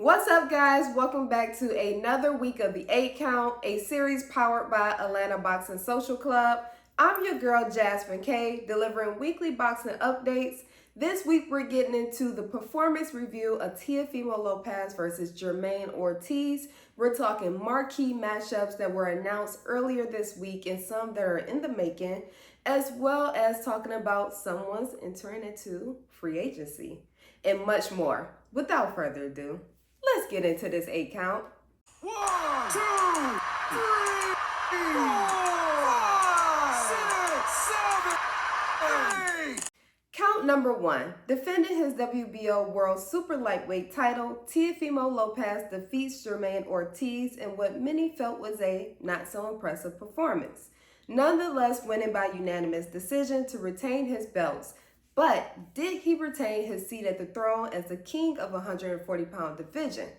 What's up, guys? Welcome back to another week of the 8 Count, a series powered by Atlanta Boxing Social Club. I'm your girl, JasmineK, delivering weekly boxing updates. This week, we're getting into the performance review of Teofimo Lopez versus Jermaine Ortiz. We're talking marquee matchups that were announced earlier this week and some that are in the making, as well as talking about someone's entering into free agency and much more. Without further ado, let's get into this 8 count. 1, 2, 3, 4, 5, 6, 7, 8. Count number 1. Defending his WBO World Super Lightweight title, Teofimo Lopez defeats Jermaine Ortiz in what many felt was a not so impressive performance, nonetheless winning by unanimous decision to retain his belts. But did he retain his seat at the throne as the king of 140-pound division?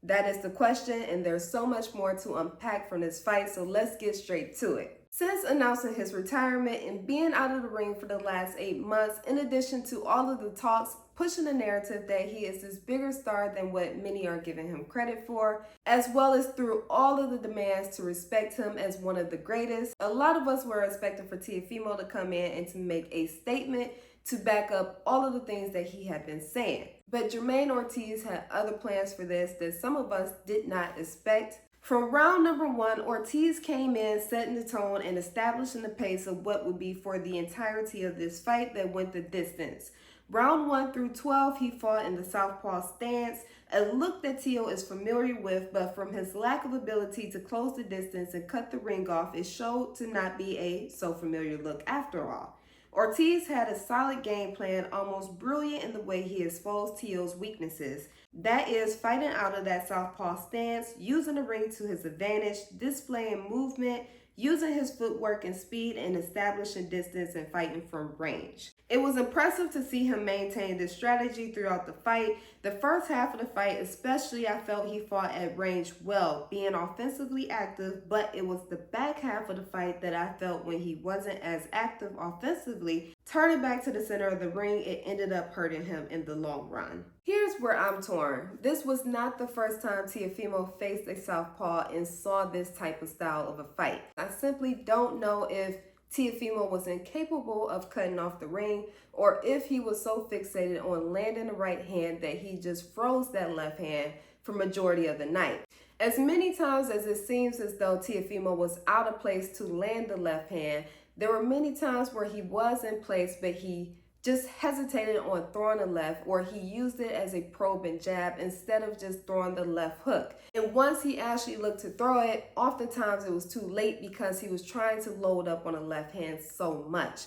That is the question, and there's so much more to unpack from this fight, so let's get straight to it. Since announcing his retirement and being out of the ring for the last 8 months, in addition to all of the talks pushing the narrative that he is this bigger star than what many are giving him credit for, as well as through all of the demands to respect him as one of the greatest, a lot of us were expecting for Teofimo to come in and to make a statement to back up all of the things that he had been saying. But Jermaine Ortiz had other plans for this that some of us did not expect. From round number 1, Ortiz came in setting the tone and establishing the pace of what would be for the entirety of this fight that went the distance. Round 1 through 12, he fought in the southpaw stance, a look that Teo is familiar with, but from his lack of ability to close the distance and cut the ring off, it showed to not be a so familiar look after all. Ortiz had a solid game plan, almost brilliant in the way he exposed Teo's weaknesses. That is, fighting out of that southpaw stance, using the ring to his advantage, displaying movement, using his footwork and speed, and establishing distance and fighting from range. It was impressive to see him maintain this strategy throughout the fight. The first half of the fight especially, I felt he fought at range well, being offensively active, but it was the back half of the fight that I felt when he wasn't as active offensively, turning back to the center of the ring, it ended up hurting him in the long run. Here's where I'm torn. This was not the first time Teofimo faced a southpaw and saw this type of style of a fight. I simply don't know if Teofimo was incapable of cutting off the ring, or if he was so fixated on landing the right hand that he just froze that left hand for majority of the night. As many times as it seems as though Teofimo was out of place to land the left hand, there were many times where he was in place, but he just hesitated on throwing the left, or he used it as a probe and jab instead of just throwing the left hook. And once he actually looked to throw it, oftentimes it was too late because he was trying to load up on the left hand so much.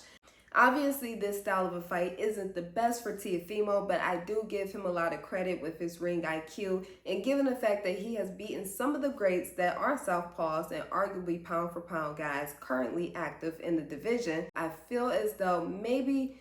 Obviously, this style of a fight isn't the best for Teofimo, but I do give him a lot of credit with his ring IQ, and given the fact that he has beaten some of the greats that are southpaws and arguably pound for pound guys currently active in the division, I feel as though maybe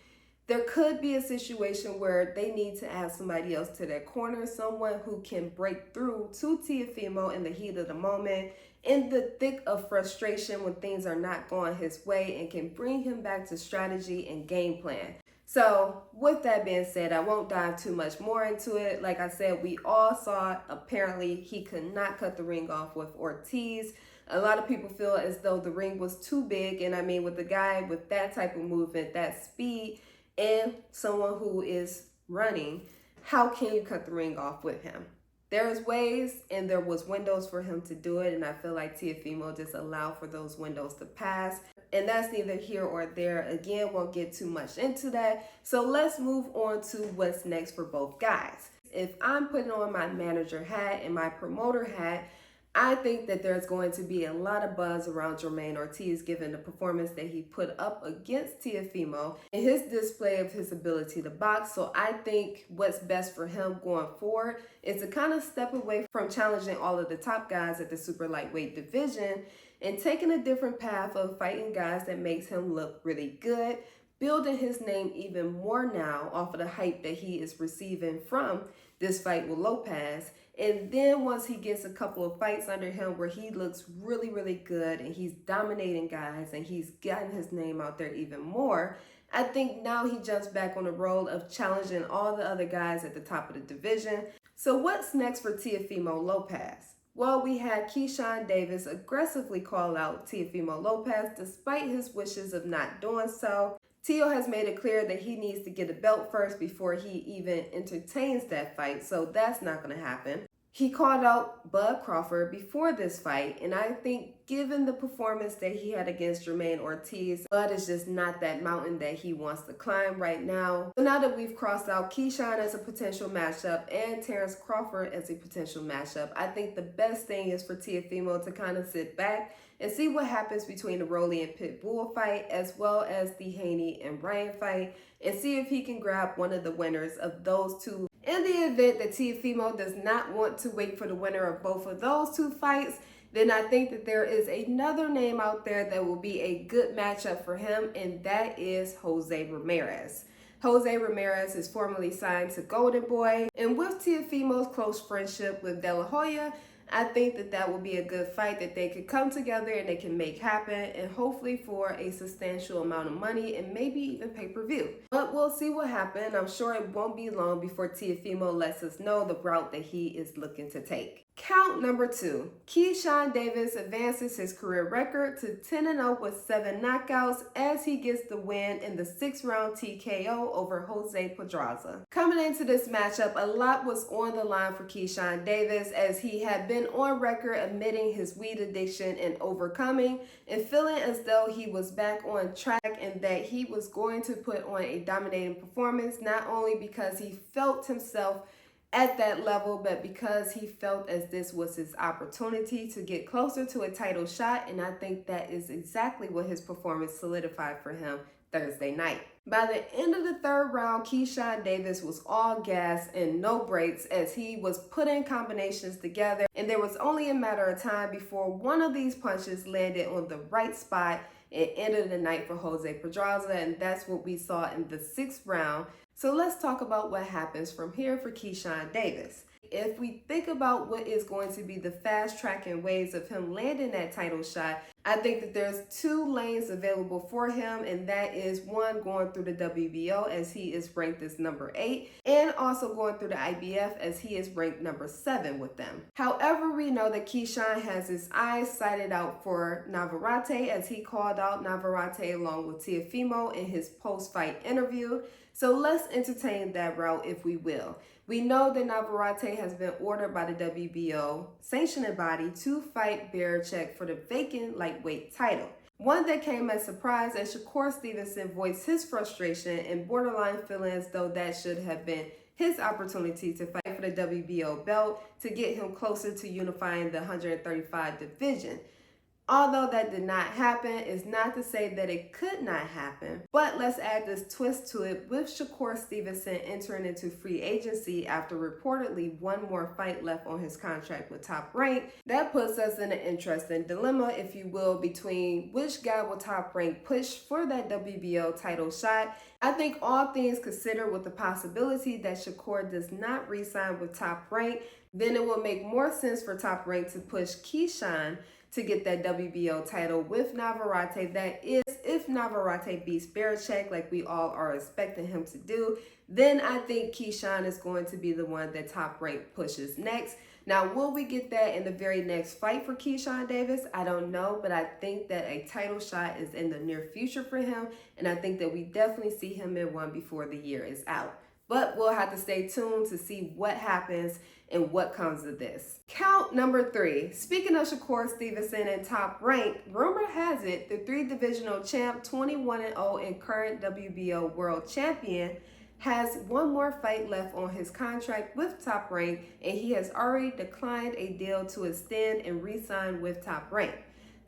there could be a situation where they need to add somebody else to their corner, someone who can break through to Teofimo in the heat of the moment, in the thick of frustration when things are not going his way, and can bring him back to strategy and game plan. So with that being said, I won't dive too much more into it. Like I said, we all saw apparently he could not cut the ring off with Ortiz. A lot of people feel as though the ring was too big, and I mean, with a guy with that type of movement, that speed, and someone who is running, how can you cut the ring off with him? There's ways, and there was windows for him to do it, and I feel like Teofimo just allowed for those windows to pass. And that's neither here or there. Again, won't get too much into that. So let's move on to what's next for both guys. If I'm putting on my manager hat and my promoter hat, I think that there's going to be a lot of buzz around Jermaine Ortiz given the performance that he put up against Teofimo and his display of his ability to box. So I think what's best for him going forward is to kind of step away from challenging all of the top guys at the super lightweight division and taking a different path of fighting guys that makes him look really good, building his name even more now off of the hype that he is receiving from this fight with Lopez. And then once he gets a couple of fights under him where he looks really, really good and he's dominating guys and he's gotten his name out there even more, I think now he jumps back on the road of challenging all the other guys at the top of the division. So what's next for Teofimo Lopez? Well, we had Keyshawn Davis aggressively call out Teofimo Lopez despite his wishes of not doing so. Teo has made it clear that he needs to get a belt first before he even entertains that fight, so that's not going to happen. He called out Bud Crawford before this fight, and I think given the performance that he had against Jermaine Ortiz, Bud is just not that mountain that he wants to climb right now. So now that we've crossed out Keyshawn as a potential matchup and Terrence Crawford as a potential matchup, I think the best thing is for Teofimo to kind of sit back and see what happens between the Rolly and Pitbull fight as well as the Haney and Ryan fight, and see if he can grab one of the winners of those two. In the event that Teofimo does not want to wait for the winner of both of those two fights, then I think that there is another name out there that will be a good matchup for him, and that is Jose Ramirez. Jose Ramirez is formerly signed to Golden Boy, and with Teofimo's close friendship with De La Hoya, I think that that will be a good fight that they could come together and they can make happen, and hopefully for a substantial amount of money and maybe even pay-per-view. But we'll see what happens. I'm sure it won't be long before Teofimo lets us know the route that he is looking to take. Count number 2. Keyshawn Davis advances his career record to 10-0 with 7 knockouts as he gets the win in the 6-round TKO over Jose Pedraza. Coming into this matchup, a lot was on the line for Keyshawn Davis as he had been on record admitting his weed addiction and overcoming and feeling as though he was back on track and that he was going to put on a dominating performance, not only because he felt himself at that level, but because he felt as this was his opportunity to get closer to a title shot, and I think that is exactly what his performance solidified for him Thursday night. By the end of the 3rd round, Keyshawn Davis was all gas and no brakes as he was putting combinations together, and there was only a matter of time before one of these punches landed on the right spot and ended the night for Jose Pedraza, and that's what we saw in the 6th round. So let's talk about what happens from here for Keyshawn Davis. If we think about what is going to be the fast tracking ways of him landing that title shot, I think that there's 2 lanes available for him, and that is one going through the WBO as he is ranked as number 8, and also going through the IBF as he is ranked number 7 with them. However, we know that Keyshawn has his eyes sighted out for Navarrete as he called out Navarrete along with Teofimo in his post-fight interview. So let's entertain that route if we will. We know that Navarrete has been ordered by the WBO sanctioning body to fight Berichek for the vacant lightweight title. One that came as a surprise as Shakur Stevenson voiced his frustration and borderline feeling as though that should have been his opportunity to fight for the WBO belt to get him closer to unifying the 135 division. Although that did not happen, is not to say that it could not happen, but let's add this twist to it with Shakur Stevenson entering into free agency after reportedly one more fight left on his contract with Top Rank. That puts us in an interesting dilemma, if you will, between which guy will Top Rank push for that WBO title shot. I think all things considered, with the possibility that Shakur does not re-sign with Top Rank, then it will make more sense for Top Rank to push Keyshawn to get that WBO title with Navarrete. That is, if Navarrete beats Berichek like we all are expecting him to do, then I think Keyshawn is going to be the one that Top Rank pushes next. Now, will we get that in the very next fight for Keyshawn Davis? I don't know, but I think that a title shot is in the near future for him, and I think that we definitely see him in one before the year is out. But we'll have to stay tuned to see what happens and what comes of this. Count number 3. Speaking of Shakur Stevenson and Top Rank, rumor has it the 3-divisional champ, 21-0 and current WBO world champion, has one more fight left on his contract with Top Rank, and he has already declined a deal to extend and re-sign with Top Rank.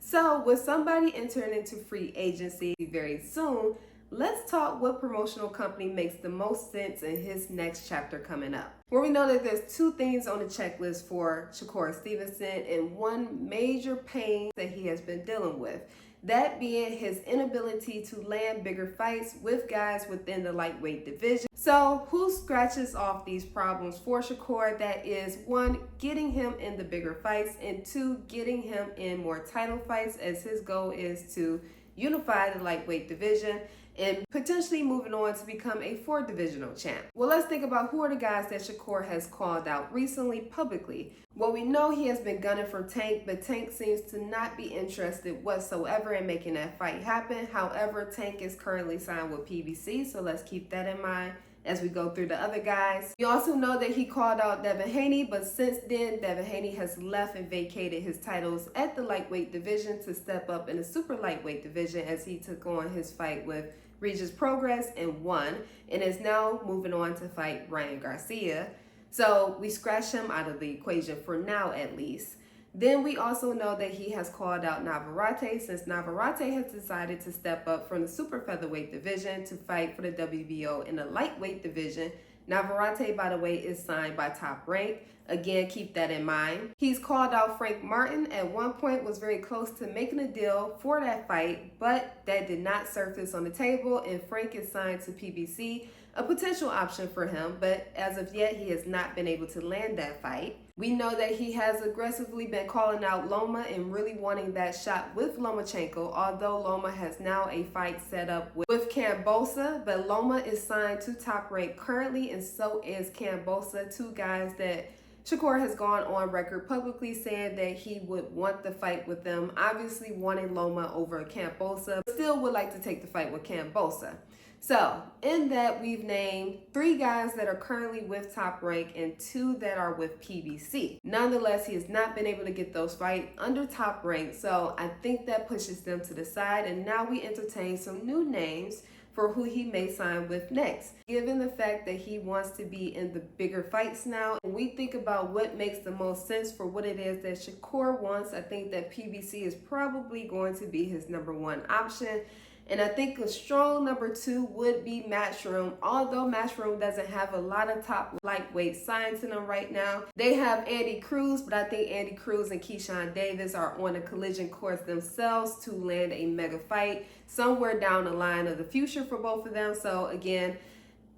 So with somebody entering into free agency very soon, let's talk what promotional company makes the most sense in his next chapter coming up. Where we know that there's 2 things on the checklist for Shakur Stevenson and one major pain that he has been dealing with. That being his inability to land bigger fights with guys within the lightweight division. So who scratches off these problems for Shakur? That is 1, getting him in the bigger fights, and 2, getting him in more title fights, as his goal is to unify the lightweight division. and potentially moving on to become a 4th divisional champ. Well, let's think about who are the guys that Shakur has called out recently publicly. Well, we know he has been gunning for Tank, but Tank seems to not be interested whatsoever in making that fight happen. However, Tank is currently signed with PBC, so let's keep that in mind as we go through the other guys. We also know that he called out Devin Haney, but since then, Devin Haney has left and vacated his titles at the lightweight division to step up in the super lightweight division as he took on his fight with Regis Progress and won, and is now moving on to fight Ryan Garcia. So we scratch him out of the equation for now at least. Then we also know that he has called out Navarrete since Navarrete has decided to step up from the super featherweight division to fight for the WBO in the lightweight division. Navarrete, by the way, is signed by Top Rank. Again, keep that in mind. He's called out Frank Martin. At one point was very close to making a deal for that fight, but that did not surface on the table, and Frank is signed to PBC, a potential option for him, but as of yet, he has not been able to land that fight. We know that he has aggressively been calling out Loma and really wanting that shot with Lomachenko, although Loma has now a fight set up with Kambosa, but Loma is signed to Top Rank currently, and so is Kambosa, 2 guys that Shakur has gone on record publicly saying that he would want the fight with them, obviously wanting Loma over Kambosa, but still would like to take the fight with Kambosa. So, in that, we've named 3 guys that are currently with Top Rank and 2 that are with PBC. Nonetheless, he has not been able to get those fights under Top Rank, so I think that pushes them to the side, and now we entertain some new names for who he may sign with next. Given the fact that he wants to be in the bigger fights now, and we think about what makes the most sense for what it is that Shakur wants, I think that PBC is probably going to be his number 1 option. And I think a strong number 2 would be Matchroom. Although Matchroom doesn't have a lot of top lightweight signs in them right now. They have Andy Cruz, but I think Andy Cruz and Keyshawn Davis are on a collision course themselves to land a mega fight somewhere down the line of the future for both of them. So again,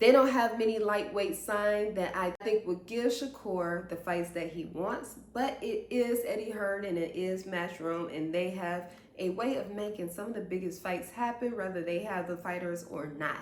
they don't have many lightweight signs that I think would give Shakur the fights that he wants, but it is Eddie Hearn and it is Matchroom, and they have a way of making some of the biggest fights happen, whether they have the fighters or not.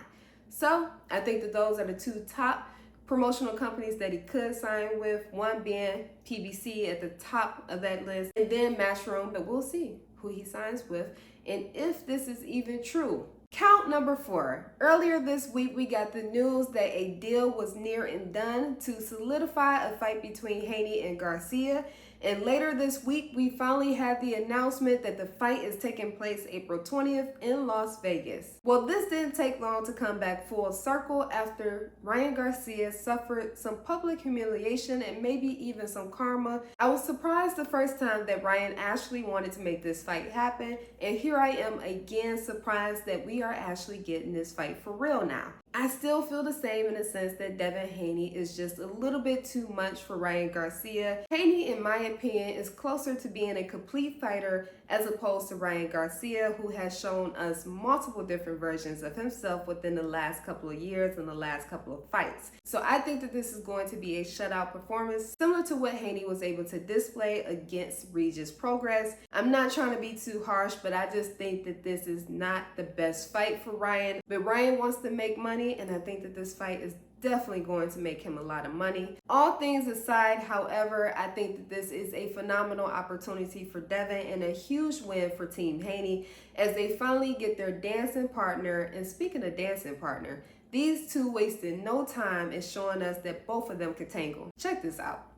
So I think that those are the 2 top promotional companies that he could sign with, one being PBC at the top of that list, and then Matchroom, but we'll see who he signs with and if this is even true. Count number 4. Earlier this week, we got the news that a deal was near and done to solidify a fight between Haney and Garcia. And later this week, we finally had the announcement that the fight is taking place April 20th in Las Vegas. Well, this didn't take long to come back full circle after Ryan Garcia suffered some public humiliation and maybe even some karma. I was surprised the first time that Ryan actually wanted to make this fight happen. And here I am again surprised that we are actually getting this fight for real now. I still feel the same in the sense that Devin Haney is just a little bit too much for Ryan Garcia. Haney, in my opinion, is closer to being a complete fighter as opposed to Ryan Garcia, who has shown us multiple different versions of himself within the last couple of years and the last couple of fights. So I think that this is going to be a shutout performance, similar to what Haney was able to display against Regis Progress. I'm not trying to be too harsh, but I just think that this is not the best fight for Ryan. But Ryan wants to make money, and I think that this fight is definitely going to make him a lot of money. All things aside, however, I think that this is a phenomenal opportunity for Devin and a huge win for Team Haney as they finally get their dancing partner. And speaking of dancing partner, these 2 wasted no time in showing us that both of them can tangle. Check this out.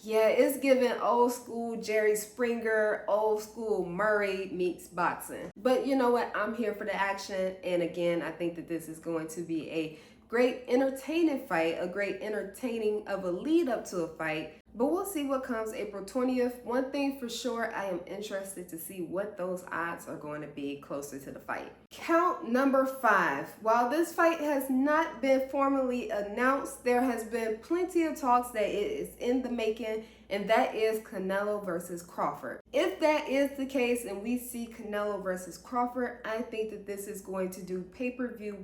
Yeah, it's giving old school Jerry Springer, old school Murray meets boxing. But you know what? I'm here for the action. And again, I think that this is going to be a great entertaining fight, a great entertaining of a lead up to a fight. But we'll see what comes April 20th. One thing for sure, I am interested to see what those odds are going to be closer to the fight. Count number 5. While this fight has not been formally announced, there has been plenty of talks that it is in the making, and that is Canelo versus Crawford. If that is the case and we see Canelo versus Crawford, I think that this is going to do pay-per-view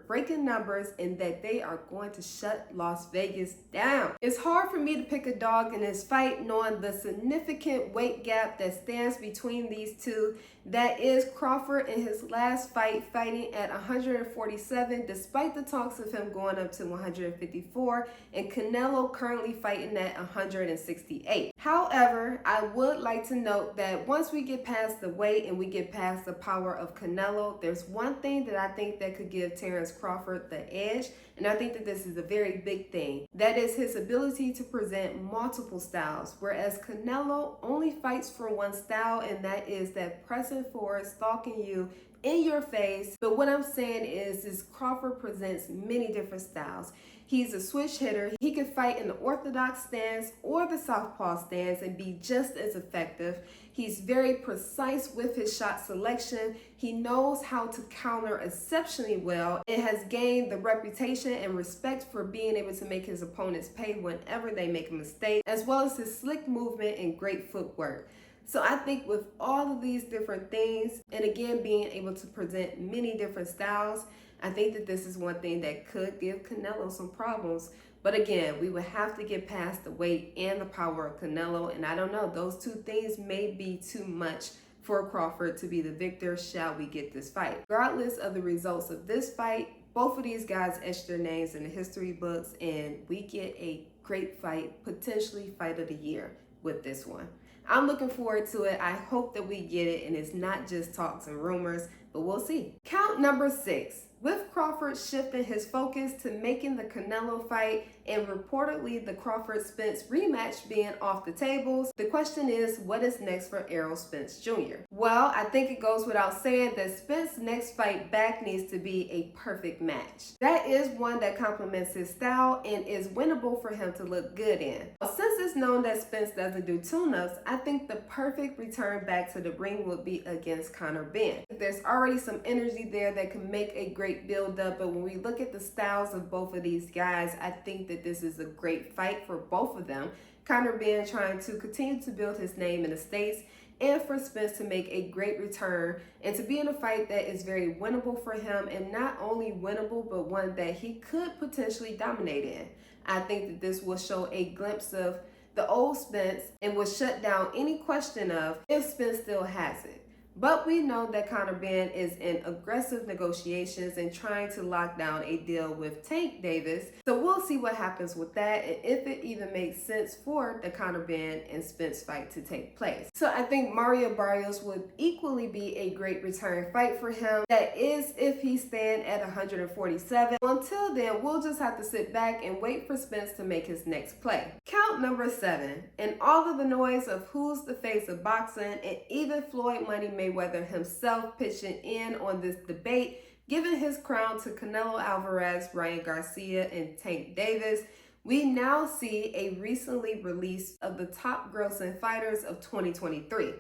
breaking numbers and that they are going to shut Las Vegas down. It's hard for me to pick a dog in this fight knowing the significant weight gap that stands between these two. That is Crawford in his last fight fighting at 147 despite the talks of him going up to 154, and Canelo currently fighting at 168. However, I would like to note that once we get past the weight and we get past the power of Canelo, there's one thing that I think that could give Terrence Crawford the edge, and I think that this is a very big thing. That is his ability to present multiple styles, whereas Canelo only fights for one style, and that is that pressing forward, stalking you in your face. But what I'm saying is Crawford presents many different styles. He's a switch hitter. He can fight in the orthodox stance or the southpaw stance and be just as effective. He's very precise with his shot selection. He knows how to counter exceptionally well and has gained the reputation and respect for being able to make his opponents pay whenever they make a mistake, as well as his slick movement and great footwork. So I think with all of these different things, and again, being able to present many different styles, I think that this is one thing that could give Canelo some problems. But again, we would have to get past the weight and the power of Canelo. And I don't know, those two things may be too much for Crawford to be the victor, shall we get this fight. Regardless of the results of this fight, both of these guys etched their names in the history books, and we get a great fight, potentially fight of the year with this one. I'm looking forward to it. I hope that we get it and it's not just talks and rumors, but we'll see. Count number 6. With Crawford shifting his focus to making the Canelo fight and reportedly the Crawford-Spence rematch being off the tables, the question is, what is next for Errol Spence Jr.? Well, I think it goes without saying that Spence's next fight back needs to be a perfect match. That is one that complements his style and is winnable for him to look good in. Since it's known that Spence doesn't do tune-ups, I think the perfect return back to the ring would be against Conor Benn. There's already some energy there that can make a great build-up, but when we look at the styles of both of these guys, I think that this is a great fight for both of them. Conor Benn trying to continue to build his name in the States, and for Spence to make a great return and to be in a fight that is very winnable for him, and not only winnable, but one that he could potentially dominate in. I think that this will show a glimpse of the old Spence and will shut down any question of if Spence still has it. But we know that Conor Benn is in aggressive negotiations and trying to lock down a deal with Tank Davis. So we'll see what happens with that and if it even makes sense for the Conor Benn and Spence fight to take place. So I think Mario Barrios would equally be a great return fight for him. That is if he stands at 147. Until then, we'll just have to sit back and wait for Spence to make his next play. Count number 7. In all of the noise of who's the face of boxing, and even Floyd Money Mayweather himself pitching in on this debate, giving his crown to Canelo Alvarez, Ryan Garcia, and Tank Davis, we now see a recently release of the top grossing fighters of 2023.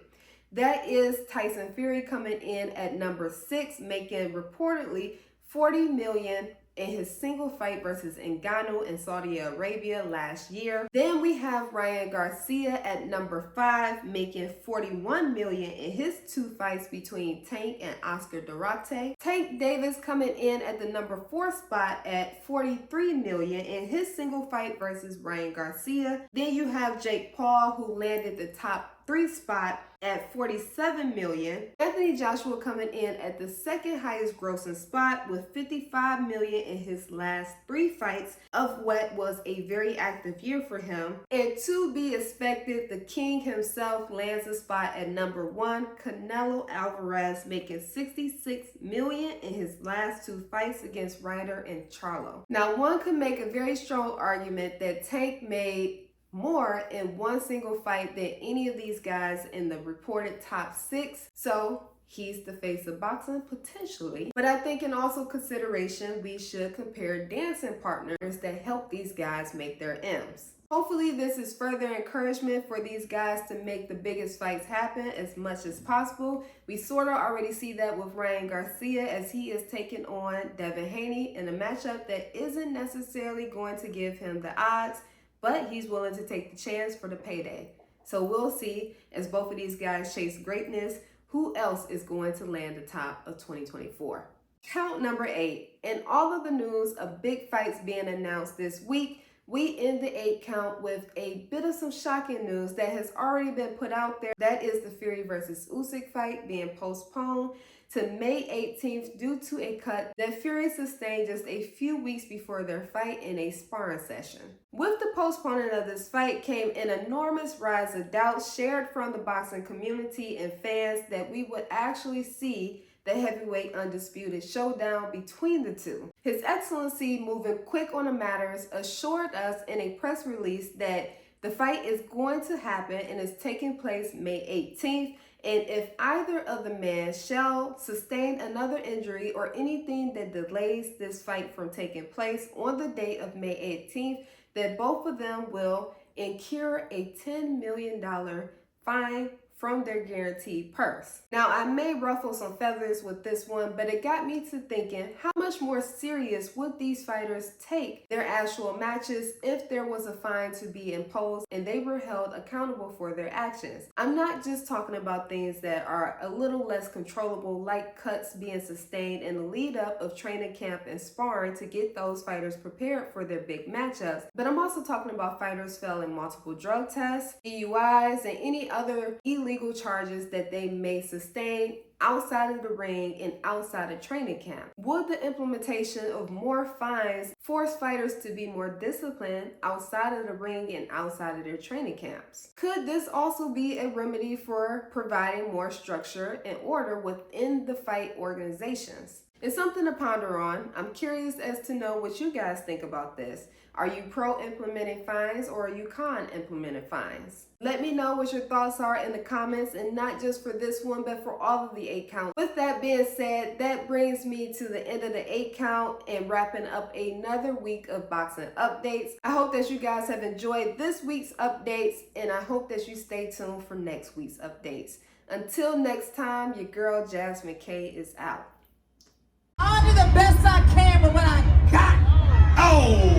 That is Tyson Fury coming in at number 6, making reportedly $40 million in his single fight versus Ngannou in Saudi Arabia last year. Then we have Ryan Garcia at number 5, making $41 million in his 2 fights between Tank and Oscar Duarte. Tank Davis coming in at the number 4 spot at $43 million in his single fight versus Ryan Garcia. Then you have Jake Paul, who landed the top 3 spot at $47 million. Anthony Joshua coming in at the second highest grossing spot with $55 million in his last 3 fights of what was a very active year for him. And to be expected, the king himself lands a spot at number 1, Canelo Alvarez, making $66 million in his last 2 fights against Ryder and Charlo. Now, one could make a very strong argument that Tank made more in one single fight than any of these guys in the reported top 6. So he's the face of boxing, potentially. But I think in also consideration, we should compare dancing partners that help these guys make their M's. Hopefully this is further encouragement for these guys to make the biggest fights happen as much as possible. We sort of already see that with Ryan Garcia, as he is taking on Devin Haney in a matchup that isn't necessarily going to give him the odds, but he's willing to take the chance for the payday. So we'll see, as both of these guys chase greatness, who else is going to land the top of 2024. Count number 8. In all of the news of big fights being announced this week, we end the 8 count with a bit of some shocking news that has already been put out there. That is the Fury versus Usyk fight being postponed to May 18th due to a cut that Fury sustained just a few weeks before their fight in a sparring session. With the postponement of this fight came an enormous rise of doubt shared from the boxing community and fans that we would actually see the heavyweight undisputed showdown between the two. His Excellency, moving quick on the matters, assured us in a press release that the fight is going to happen and is taking place May 18th, and if either of the men shall sustain another injury or anything that delays this fight from taking place on the date of May 18th, that both of them will incur a $10 million fine from their guaranteed purse. Now, I may ruffle some feathers with this one, but it got me to thinking, how much more serious would these fighters take their actual matches if there was a fine to be imposed and they were held accountable for their actions? I'm not just talking about things that are a little less controllable, like cuts being sustained in the lead up of training camp and sparring to get those fighters prepared for their big matchups, but I'm also talking about fighters failing multiple drug tests, DUIs, and any other illegal charges that they may sustain outside of the ring and outside of training camp. Would the implementation of more fines force fighters to be more disciplined outside of the ring and outside of their training camps? Could this also be a remedy for providing more structure and order within the fight organizations? It's something to ponder on. I'm curious as to know what you guys think about this. Are you pro implementing fines or are you con implementing fines? Let me know what your thoughts are in the comments, and not just for this one, but for all of the 8 counts. With that being said, that brings me to the end of the 8 count and wrapping up another week of boxing updates. I hope that you guys have enjoyed this week's updates, and I hope that you stay tuned for next week's updates. Until next time, your girl JasmineK is out. I'll do the best I can with what I got. Oh!